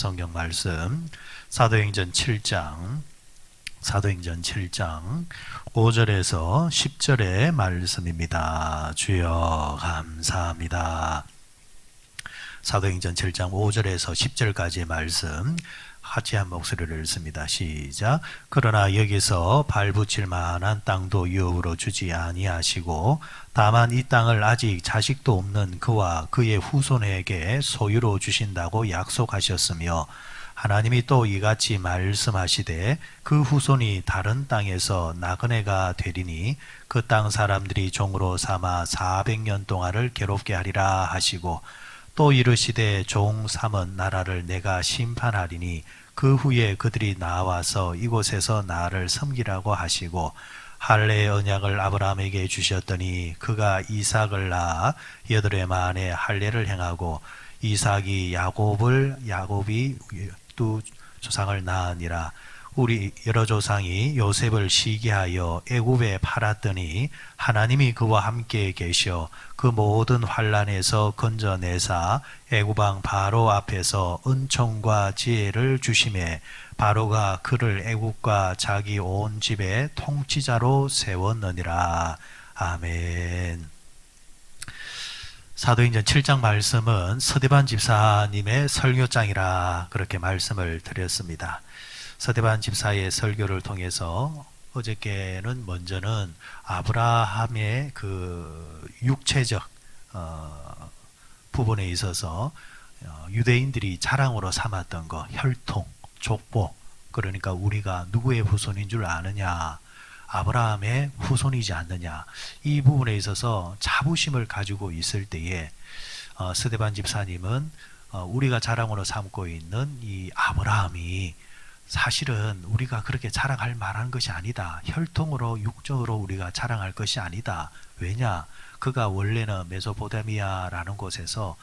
성경 말씀 사도행전 7장 5절에서 10절의 말씀입니다. 주여 감사합니다. 사도행전 7장 5절에서 10절까지의 말씀 같이 한 목소리를 읽습니다. 시작. 그러나 여기서 발붙일 만한 땅도 유업으로 주지 아니하시고 다만 이 땅을 아직 자식도 없는 그와 그의 후손에게 소유로 주신다고 약속하셨으며 하나님이 또 이같이 말씀하시되 그 후손이 다른 땅에서 나그네가 되리니 그 땅 사람들이 종으로 삼아 400년 동안을 괴롭게 하리라 하시고 또 이르시되 종 삼은 나라를 내가 심판하리니 그 후에 그들이 나와서 이곳에서 나를 섬기라고 하시고 할례의 언약을 아브라함에게 주셨더니 그가 이삭을 낳아 8해 만에 할례를 행하고 이삭이 야곱이 두 조상을 낳으니라. 우리 여러 조상이 요셉을 시기하여 애굽에 팔았더니 하나님이 그와 함께 계셔 그 모든 환난에서 건져내사 애굽왕 바로 앞에서 은총과 지혜를 주심에 바로가 그를 애굽과 자기 온 집의 통치자로 세웠느니라. 아멘. 사도행전 7장 말씀은 서대반 집사님의 설교장이라 그렇게 말씀을 드렸습니다. 서대반 집사의 설교를 통해서 어저께는 먼저는 아브라함의 그 육체적 부분에 있어서 유대인들이 자랑으로 삼았던 거, 혈통, 족보, 그러니까 우리가 누구의 후손인 줄 아느냐, 아브라함의 후손이지 않느냐, 이 부분에 있어서 자부심을 가지고 있을 때에 서대반 집사님은 우리가 자랑으로 삼고 있는 이 아브라함이 사실은 우리가 그렇게 자랑할 만한 것이 아니다. 혈통으로 육적으로 우리가 자랑할 것이 아니다. 왜냐? 그가 원래는 메소포타미아라는 곳에서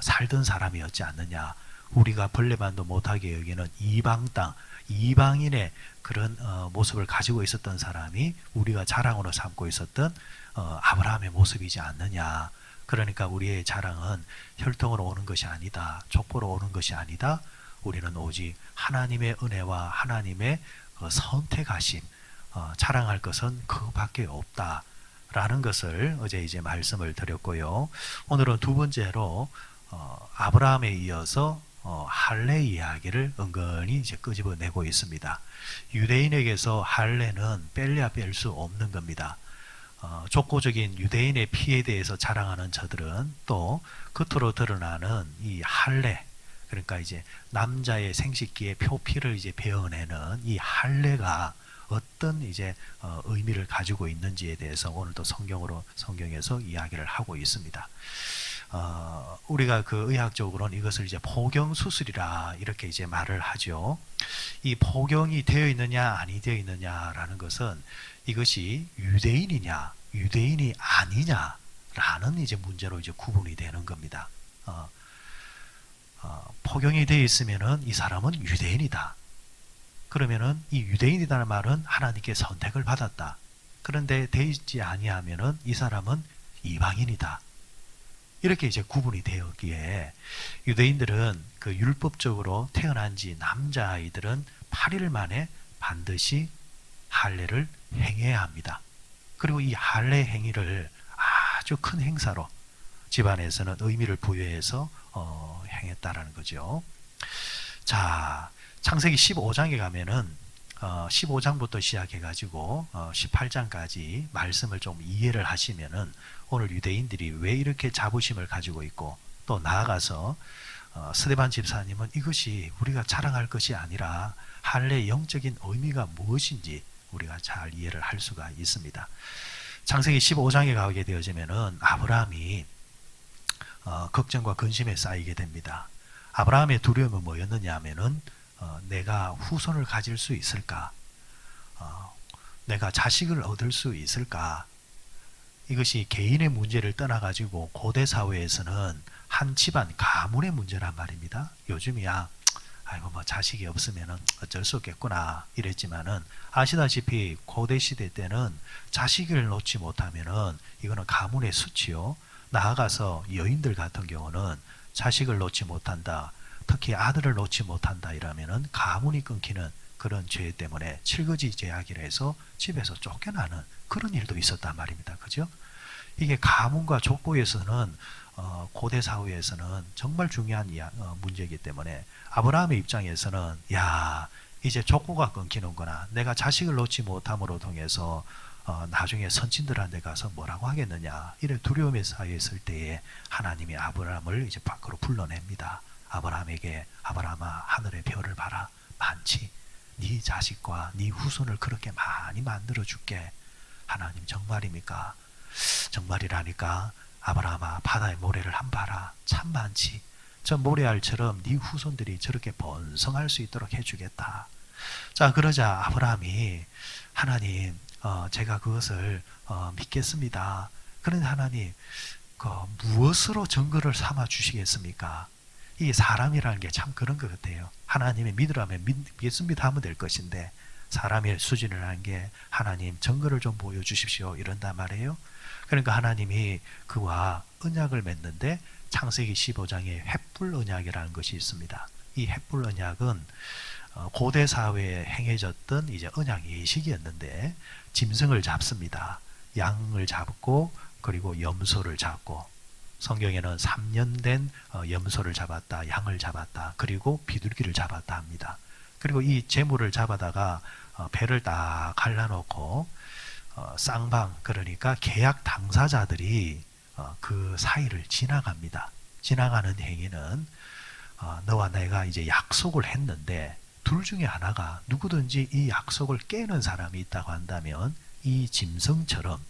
살던 사람이었지 않느냐. 우리가 벌레만도 못하게 여기는 이방 땅, 이방인의 그런 모습을 가지고 있었던 사람이 우리가 자랑으로 삼고 있었던 아브라함의 모습이지 않느냐. 그러니까 우리의 자랑은 혈통으로 오는 것이 아니다. 족보로 오는 것이 아니다. 우리는 오직 하나님의 은혜와 하나님의 선택하심, 자랑할 것은 그밖에 없다라는 것을 어제 이제 말씀을 드렸고요. 오늘은 두 번째로 아브라함에 이어서 할례 이야기를 은근히 이제 끄집어내고 있습니다. 유대인에게서 할례는 뺄래야 뺄 수 없는 겁니다. 족보적인 유대인의 피에 대해서 자랑하는 저들은 또 겉으로 드러나는 이 할례, 그러니까 이제 남자의 생식기의 표피를 이제 베어내는 이 할례가 어떤 이제 의미를 가지고 있는지에 대해서 오늘도 성경에서 이야기를 하고 있습니다. 우리가 그 의학적으로는 이것을 이제 포경 수술이라 이렇게 이제 말을 하죠. 이 포경이 되어 있느냐 아니 되어 있느냐라는 것은 이것이 유대인이냐 유대인이 아니냐라는 이제 문제로 이제 구분이 되는 겁니다. 포경이 되어 있으면은 이 사람은 유대인이다. 그러면은 이 유대인이라는 말은 하나님께 선택을 받았다. 그런데 되어 있지 아니하면은 이 사람은 이방인이다. 이렇게 이제 구분이 되었기에 유대인들은 그 율법적으로 태어난 지 남자아이들은 8일 만에 반드시 할례를 행해야 합니다. 그리고 이 할례 행위를 아주 큰 행사로 집안에서는 의미를 부여해서 행했다라는 거죠. 자, 창세기 15장에 가면은 15장부터 시작해가지고 18장까지 말씀을 좀 이해를 하시면은 오늘 유대인들이 왜 이렇게 자부심을 가지고 있고 또 나아가서 스데반 집사님은 이것이 우리가 자랑할 것이 아니라 할례의 영적인 의미가 무엇인지 우리가 잘 이해를 할 수가 있습니다. 창세기 15장에 가게 되어지면은 아브라함이 걱정과 근심에 쌓이게 됩니다. 아브라함의 두려움은 뭐였느냐 하면은 내가 후손을 가질 수 있을까? 내가 자식을 얻을 수 있을까? 이것이 개인의 문제를 떠나가지고 고대 사회에서는 한 집안 가문의 문제란 말입니다. 요즘이야 아이고 뭐 자식이 없으면 어쩔 수 없겠구나 이랬지만은 아시다시피 고대 시대 때는 자식을 놓지 못하면은 이거는 가문의 수치요. 나아가서 여인들 같은 경우는 자식을 놓지 못한다. 특히 아들을 놓지 못한다 이러면은 가문이 끊기는 그런 죄 때문에 칠거지 제약이라 해서 집에서 쫓겨나는 그런 일도 있었단 말입니다. 그죠? 이게 가문과 족보에서는 고대 사회에서는 정말 중요한 문제이기 때문에 아브라함의 입장에서는 야 이제 족보가 끊기는구나. 내가 자식을 놓지 못함으로 통해서 나중에 선친들한테 가서 뭐라고 하겠느냐. 이런 두려움에 쌓여 있을 때에 하나님이 아브라함을 이제 밖으로 불러냅니다. 아브라함에게 아브라함아 하늘의 별을 봐라. 많지. 네 자식과 네 후손을 그렇게 많이 만들어 줄게. 하나님 정말입니까? 정말이라니까. 아브라함아 바다의 모래를 한 봐라. 참 많지. 저 모래알처럼 네 후손들이 저렇게 번성할 수 있도록 해주겠다. 자 그러자 아브라함이 하나님 제가 그것을 믿겠습니다. 그런데 하나님 무엇으로 증거를 삼아 주시겠습니까? 이 사람이라는 게 참 그런 것 같아요. 하나님의 믿으라면 믿습니다 하면 될 것인데 사람의 수준을 하는 게 하나님 증거를 좀 보여주십시오 이런단 말이에요. 그러니까 하나님이 그와 언약을 맺는데 창세기 15장에 횃불 언약이라는 것이 있습니다. 이 횃불 언약은 고대 사회에 행해졌던 이제 언약 예식이었는데 짐승을 잡습니다. 양을 잡고 그리고 염소를 잡고 성경에는 3년 된 염소를 잡았다, 양을 잡았다, 그리고 비둘기를 잡았다 합니다. 그리고 이 제물을 잡아다가 배를 딱 갈라놓고 쌍방 그러니까 계약 당사자들이 그 사이를 지나갑니다. 지나가는 행위는 너와 내가 이제 약속을 했는데 둘 중에 하나가 누구든지 이 약속을 깨는 사람이 있다고 한다면 이 짐승처럼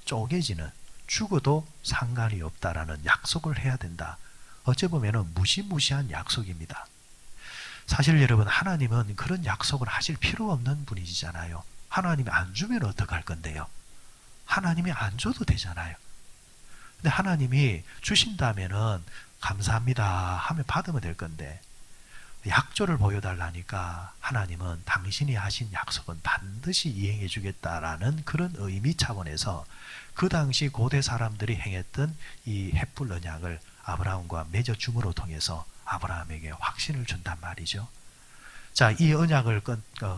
쪼개지는 죽어도 상관이 없다라는 약속을 해야 된다. 어찌 보면 무시무시한 약속입니다. 사실 여러분 하나님은 그런 약속을 하실 필요 없는 분이시잖아요. 하나님이 안 주면 어떡할 건데요? 하나님이 안 줘도 되잖아요. 근데 하나님이 주신다면은 감사합니다 하면 받으면 될 건데 약조를 보여달라니까 하나님은 당신이 하신 약속은 반드시 이행해 주겠다라는 그런 의미 차원에서 그 당시 고대 사람들이 행했던 이 횃불 언약을 아브라함과 맺어줌으로 통해서 아브라함에게 확신을 준단 말이죠. 자, 이 언약을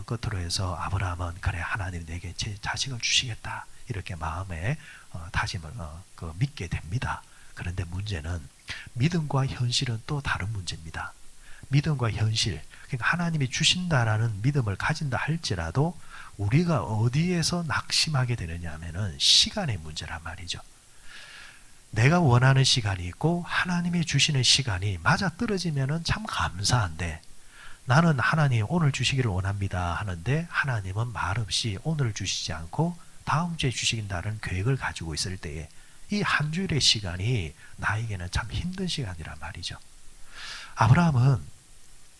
끝으로 해서 아브라함은 그래 하나님 내게 제 자식을 주시겠다 이렇게 마음에 다짐을 믿게 됩니다. 그런데 문제는 믿음과 현실은 또 다른 문제입니다. 믿음과 현실, 그러니까 하나님이 주신다라는 믿음을 가진다 할지라도 우리가 어디에서 낙심하게 되느냐 하면은 시간의 문제란 말이죠. 내가 원하는 시간이 있고 하나님이 주시는 시간이 맞아 떨어지면은 참 감사한데 나는 하나님 오늘 주시기를 원합니다 하는데 하나님은 말없이 오늘 주시지 않고 다음 주에 주시긴다는 계획을 가지고 있을 때에 이 한 주일의 시간이 나에게는 참 힘든 시간이란 말이죠. 아브라함은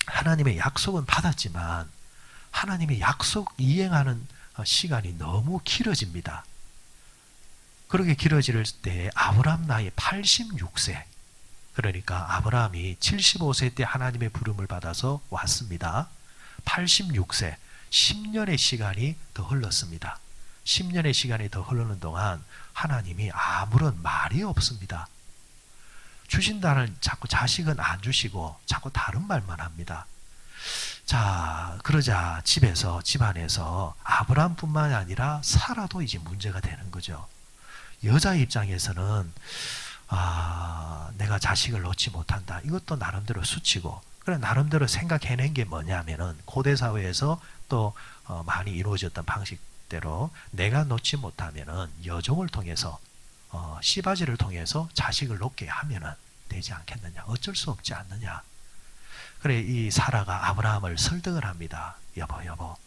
하나님의 약속은 받았지만 하나님의 약속 이행하는 시간이 너무 길어집니다. 그렇게 길어질 때 아브라함 나이 86세 그러니까 아브라함이 75세 때 하나님의 부름을 받아서 왔습니다. 86세 10년의 시간이 더 흘렀습니다. 10년의 시간이 더 흐르는 동안 하나님이 아무런 말이 없습니다. 주신다는 자꾸 자식은 안 주시고 자꾸 다른 말만 합니다. 자, 그러자 집안에서 아브라함뿐만 아니라 사라도 이제 문제가 되는 거죠. 여자 입장에서는 내가 자식을 놓지 못한다. 이것도 나름대로 수치고 그래 나름대로 생각해낸 게 뭐냐면은 고대 사회에서 또 많이 이루어졌던 방식대로 내가 놓지 못하면은 여종을 통해서 씨바지를 통해서 자식을 놓게 하면은 되지 않겠느냐. 어쩔 수 없지 않느냐. 그래 이 사라가 아브라함을 설득을 합니다. 여보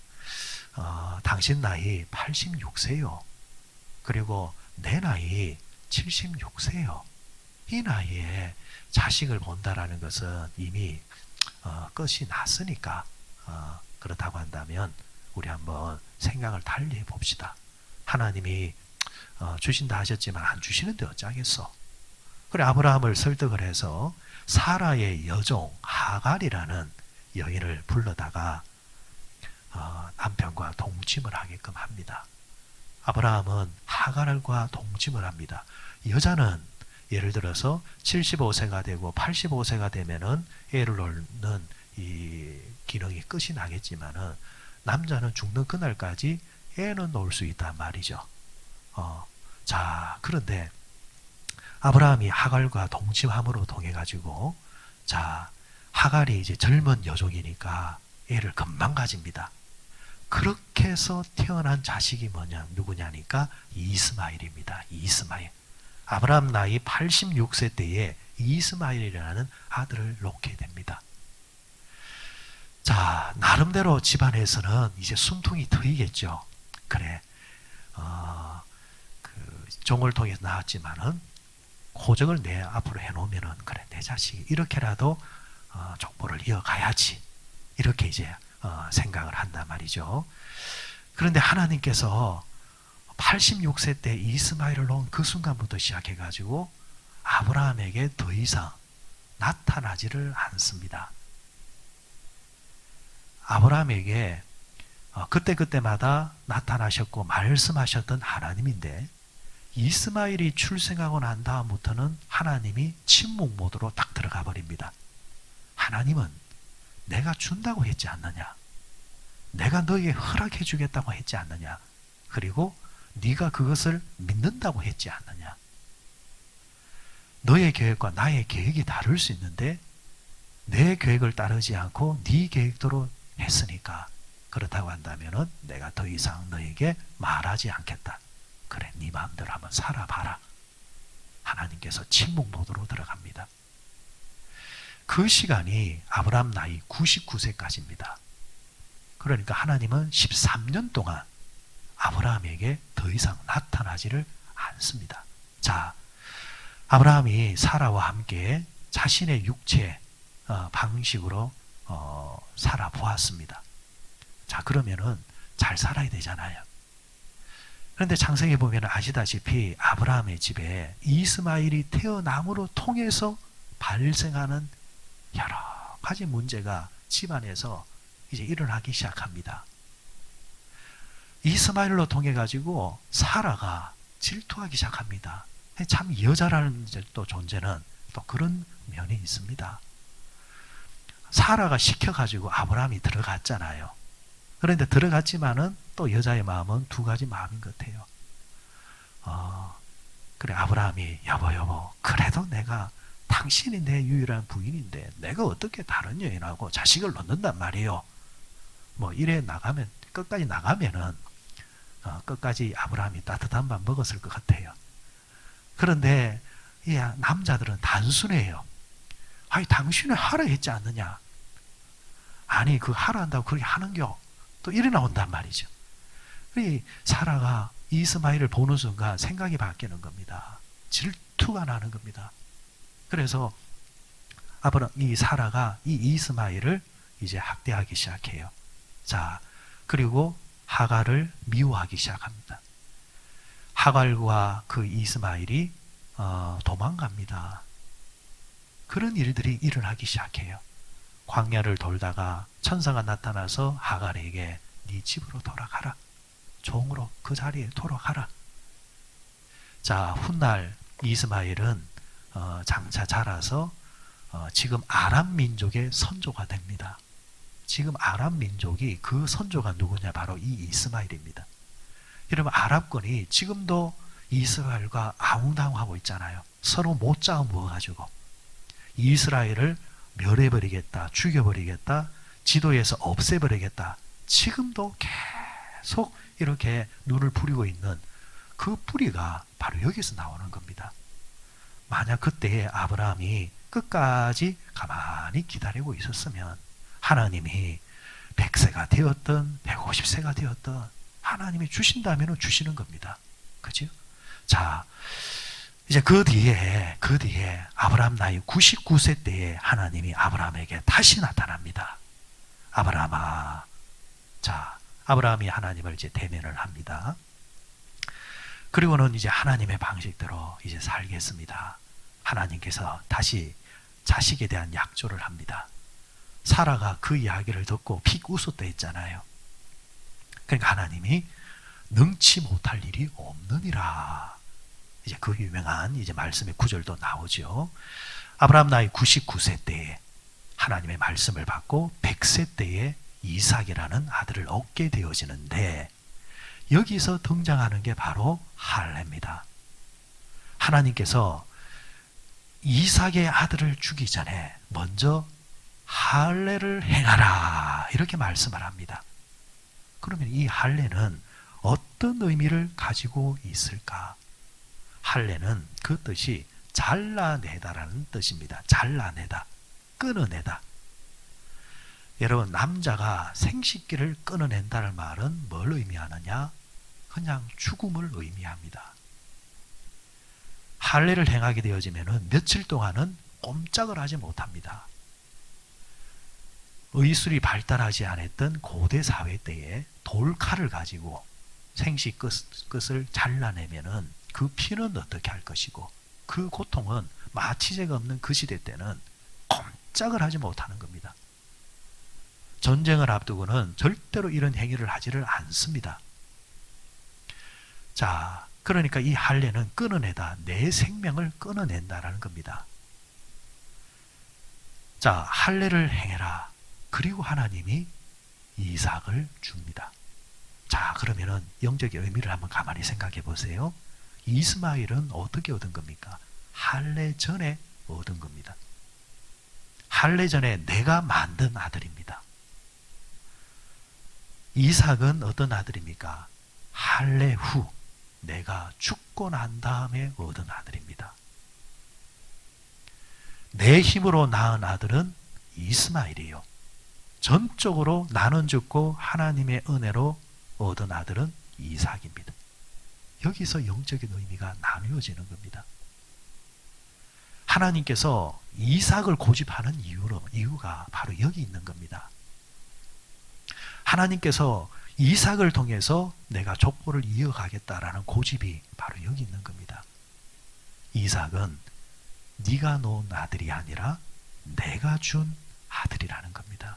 당신 나이 86세요. 그리고 내 나이 76세요. 이 나이에 자식을 본다라는 것은 이미 끝이 났으니까 그렇다고 한다면 우리 한번 생각을 달리 해봅시다. 하나님이 주신다 하셨지만 안 주시는데 어쩌겠어. 그래 아브라함을 설득을 해서 사라의 여종 하갈이라는 여인을 불러다가 남편과 동침을 하게끔 합니다. 아브라함은 하갈과 동침을 합니다. 여자는 예를 들어서 75세가 되고 85세가 되면은 애를 낳는 이 기능이 끝이 나겠지만은 남자는 죽는 그날까지 애는 놓을 수 있단 말이죠. 자, 그런데 아브라함이 하갈과 동침함으로 통해 가지고, 자, 하갈이 이제 젊은 여종이니까 애를 금방 가집니다. 그렇게 해서 태어난 자식이 누구냐니까 이스마엘입니다. 이스마엘. 아브라함 나이 86세 때에 이스마엘이라는 아들을 놓게 됩니다. 자, 나름대로 집안에서는 이제 숨통이 트이겠죠. 그래, 그 종을 통해서 나왔지만은 호적을 내 앞으로 해놓으면은, 그래, 내 자식이 이렇게라도 족보를 이어가야지, 이렇게 이제 생각을 한단 말이죠. 그런데 하나님께서 86세 때 이스마엘을 놓은 그 순간부터 시작해가지고 아브라함에게 더 이상 나타나지를 않습니다. 아브라함에게 그때그때마다 나타나셨고 말씀하셨던 하나님인데, 이스마엘이 출생하고 난 다음부터는 하나님이 침묵 모드로 딱 들어가 버립니다. 하나님은 내가 준다고 했지 않느냐? 내가 너에게 허락해 주겠다고 했지 않느냐? 그리고 네가 그것을 믿는다고 했지 않느냐? 너의 계획과 나의 계획이 다를 수 있는데 내 계획을 따르지 않고 네 계획대로 했으니까, 그렇다고 한다면 내가 더 이상 너에게 말하지 않겠다. 그래, 네 마음대로 한번 살아봐라. 하나님께서 침묵 모드로 들어갑니다. 그 시간이 아브라함 나이 99세까지입니다. 그러니까 하나님은 13년 동안 아브라함에게 더 이상 나타나지를 않습니다. 자, 아브라함이 사라와 함께 자신의 육체 방식으로 살아보았습니다. 자, 그러면은 잘 살아야 되잖아요. 그런데 창세기 보면 아시다시피 아브라함의 집에 이스마엘이 태어남으로 통해서 발생하는 여러 가지 문제가 집안에서 이제 일어나기 시작합니다. 이스마엘로 통해 가지고 사라가 질투하기 시작합니다. 참 여자라는 또 존재는 또 그런 면이 있습니다. 사라가 시켜가지고 아브라함이 들어갔잖아요. 그런데 들어갔지만은 또 여자의 마음은 두 가지 마음인 것 같아요. 그래, 아브라함이 여보 그래도 내가 당신이 내 유일한 부인인데 내가 어떻게 다른 여인하고 자식을 낳는단 말이에요. 뭐 이래 나가면, 끝까지 나가면은 끝까지 아브라함이 따뜻한 밥 먹었을 것 같아요. 그런데 이 남자들은 단순해요. 아니, 당신은 하라 했지 않느냐? 아니, 그 하라 한다고 그렇게 하는겨? 또 이래 나온단 말이죠. 사라가 이스마엘을 보는 순간 생각이 바뀌는 겁니다. 질투가 나는 겁니다. 그래서 이 사라가 이 이스마엘을 이제 학대하기 시작해요. 자, 그리고 하갈을 미워하기 시작합니다. 하갈과 그 이스마엘이 도망갑니다. 그런 일들이 일어나기 시작해요. 광야를 돌다가 천사가 나타나서 하갈에게 네 집으로 돌아가라. 종으로 그 자리에 돌아가라. 자, 훗날 이스마엘은 장차 자라서 지금 아람 민족의 선조가 됩니다. 지금 아람 민족이 그 선조가 누구냐? 바로 이 이스마엘입니다. 여러분, 아랍권이 지금도 이스라엘과 아웅다웅하고 있잖아요. 서로 못자어 모아가지고 이스라엘을 멸해버리겠다, 죽여버리겠다, 지도에서 없애버리겠다. 지금도 계속 이렇게 눈을 부리고 있는 그 뿌리가 바로 여기서 나오는 겁니다. 만약 그때 아브라함이 끝까지 가만히 기다리고 있었으면 하나님이 100세가 되었든 150세가 되었든 하나님이 주신다면 주시는 겁니다. 그죠? 자, 이제 그 뒤에 아브라함 나이 99세 때에 하나님이 아브라함에게 다시 나타납니다. 아브라함아. 자, 아브라함이 하나님을 이제 대면을 합니다. 그리고는 이제 하나님의 방식대로 이제 살겠습니다. 하나님께서 다시 자식에 대한 약조를 합니다. 사라가 그 이야기를 듣고 픽 웃었다 했잖아요. 그러니까 하나님이 능치 못할 일이 없느니라. 이제 그 유명한 이제 말씀의 구절도 나오죠. 아브라함 나이 99세 때에 하나님의 말씀을 받고 100세 때에 이삭이라는 아들을 얻게 되어지는데, 여기서 등장하는 게 바로 할례입니다. 하나님께서 이삭의 아들을 주기 전에 먼저 할례를 행하라 이렇게 말씀을 합니다. 그러면 이 할례는 어떤 의미를 가지고 있을까? 할례는 그 뜻이 잘라내다라는 뜻입니다. 잘라내다, 끊어내다. 여러분, 남자가 생식기를 끊어낸다는 말은 뭘 의미하느냐? 그냥 죽음을 의미합니다. 할례를 행하게 되어지면 며칠 동안은 꼼짝을 하지 못합니다. 의술이 발달하지 않았던 고대 사회 때에 돌칼을 가지고 생식 끝을 잘라내면은 그 피는 어떻게 할 것이고, 그 고통은 마취제가 없는 그 시대 때는 꼼짝을 하지 못하는 겁니다. 전쟁을 앞두고는 절대로 이런 행위를 하지를 않습니다. 자, 그러니까 이 할례는 끊어내다, 내 생명을 끊어낸다라는 겁니다. 자, 할례를 행해라. 그리고 하나님이 이삭을 줍니다. 자, 그러면은 영적인 의미를 한번 가만히 생각해 보세요. 이스마엘은 어떻게 얻은 겁니까? 할례 전에 얻은 겁니다. 할례 전에 내가 만든 아들입니다. 이삭은 어떤 아들입니까? 할례 후 내가 죽고 난 다음에 얻은 아들입니다. 내 힘으로 낳은 아들은 이스마엘이에요. 전적으로 나는 죽고 하나님의 은혜로 얻은 아들은 이삭입니다. 여기서 영적인 의미가 나누어지는 겁니다. 하나님께서 이삭을 고집하는 이유가 바로 여기 있는 겁니다. 하나님께서 이삭을 통해서 내가 족보를 이어가겠다라는 고집이 바로 여기 있는 겁니다. 이삭은 네가 놓은 아들이 아니라 내가 준 아들이라는 겁니다.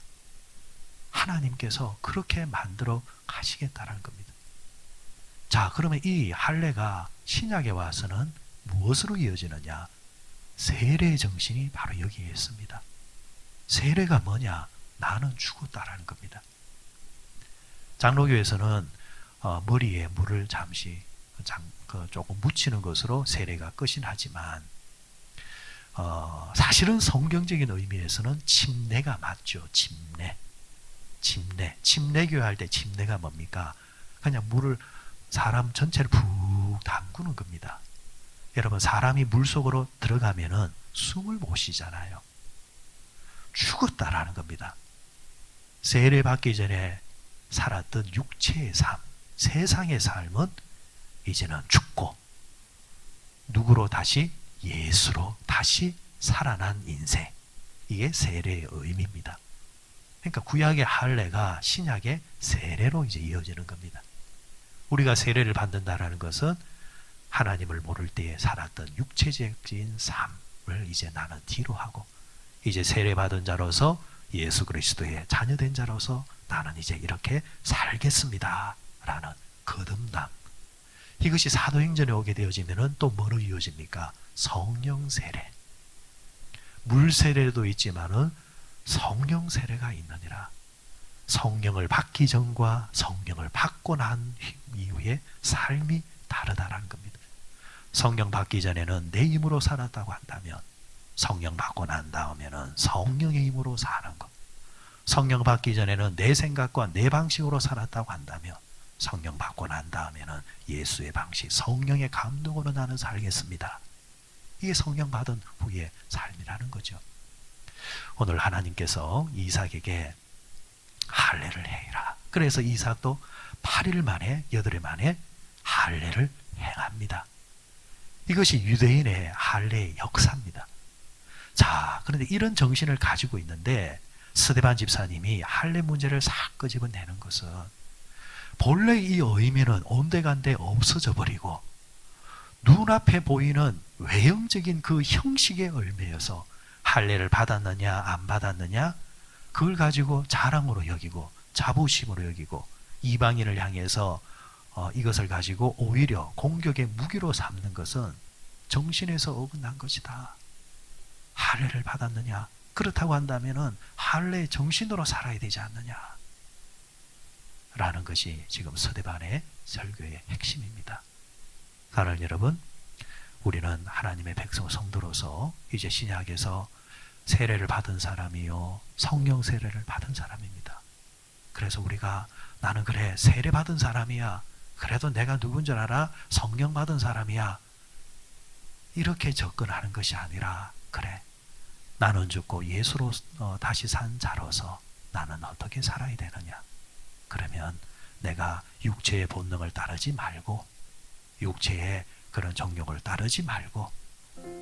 하나님께서 그렇게 만들어 가시겠다라는 겁니다. 자, 그러면 이 할례가 신약에 와서는 무엇으로 이어지느냐? 세례 정신이 바로 여기에 있습니다. 세례가 뭐냐? 나는 죽었다라는 겁니다. 장로교에서는 머리에 물을 잠시 조금 묻히는 것으로 세례가 끝이 나지만, 사실은 성경적인 의미에서는 침례가 맞죠. 침례교회 할 때 침례가 뭡니까? 그냥 물을 사람 전체를 푹 담그는 겁니다. 여러분, 사람이 물속으로 들어가면은 숨을 못 쉬잖아요. 죽었다라는 겁니다. 세례 받기 전에 살았던 육체의 삶, 세상의 삶은 이제는 죽고 누구로 다시? 예수로 다시 살아난 인생. 이게 세례의 의미입니다. 그러니까 구약의 할례가 신약의 세례로 이제 이어지는 겁니다. 우리가 세례를 받는다라는 것은 하나님을 모를 때에 살았던 육체적인 삶을 이제 나는 뒤로 하고, 이제 세례 받은 자로서 예수 그리스도의 자녀된 자로서 나는 이제 이렇게 살겠습니다 라는 거듭남. 이것이 사도행전에 오게 되어지면은 또 뭐로 이어집니까? 성령 세례. 물 세례도 있지만은 성령 세례가 있느니라. 성령을 받기 전과 성령을 받고 난 이후에 삶이 다르다라는 겁니다. 성령 받기 전에는 내 힘으로 살았다고 한다면, 성령 받고 난 다음에는 성령의 힘으로 사는 것. 성령 받기 전에는 내 생각과 내 방식으로 살았다고 한다면, 성령 받고 난 다음에는 예수의 방식, 성령의 감동으로 나는 살겠습니다. 이게 성령 받은 후의 삶이라는 거죠. 오늘 하나님께서 이삭에게 할례를 행해라. 그래서 이삭도 8일 만에 8일 만에 할례를 행합니다. 이것이 유대인의 할례의 역사입니다. 자, 그런데 이런 정신을 가지고 있는데 스데반 집사님이 할례 문제를 싹 끄집어내는 것은, 본래 이 의미는 온데간데 없어져 버리고 눈앞에 보이는 외형적인 그 형식의 의미여서 할례를 받았느냐 안 받았느냐, 그걸 가지고 자랑으로 여기고 자부심으로 여기고 이방인을 향해서 이것을 가지고 오히려 공격의 무기로 삼는 것은 정신에서 어긋난 것이다. 할례를 받았느냐? 그렇다고 한다면은 할례의 정신으로 살아야 되지 않느냐? 라는 것이 지금 서대반의 설교의 핵심입니다. 사랑하는 여러분, 우리는 하나님의 백성 성도로서 이제 신약에서 세례를 받은 사람이요 성령 세례를 받은 사람입니다. 그래서 우리가 나는 그래 세례 받은 사람이야. 그래도 내가 누군 줄 알아? 성령 받은 사람이야. 이렇게 접근하는 것이 아니라 그래 나는 죽고 예수로 다시 산 자로서 나는 어떻게 살아야 되느냐. 그러면 내가 육체의 본능을 따르지 말고 육체의 그런 정욕을 따르지 말고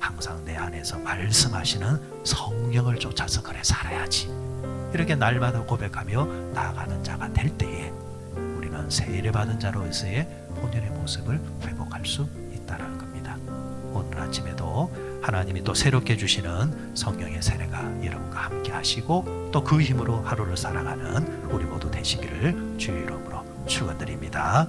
항상 내 안에서 말씀하시는 성령을 쫓아서 그래 살아야지. 이렇게 날마다 고백하며 나아가는 자가 될 때에 우리는 세례받은 자로서의 본연의 모습을 회복할 수 있다는 겁니다. 오늘 아침에도 하나님이 또 새롭게 주시는 성령의 세례가 여러분과 함께 하시고 또 그 힘으로 하루를 살아가는 우리 모두 되시기를 주의 이름으로 축원드립니다.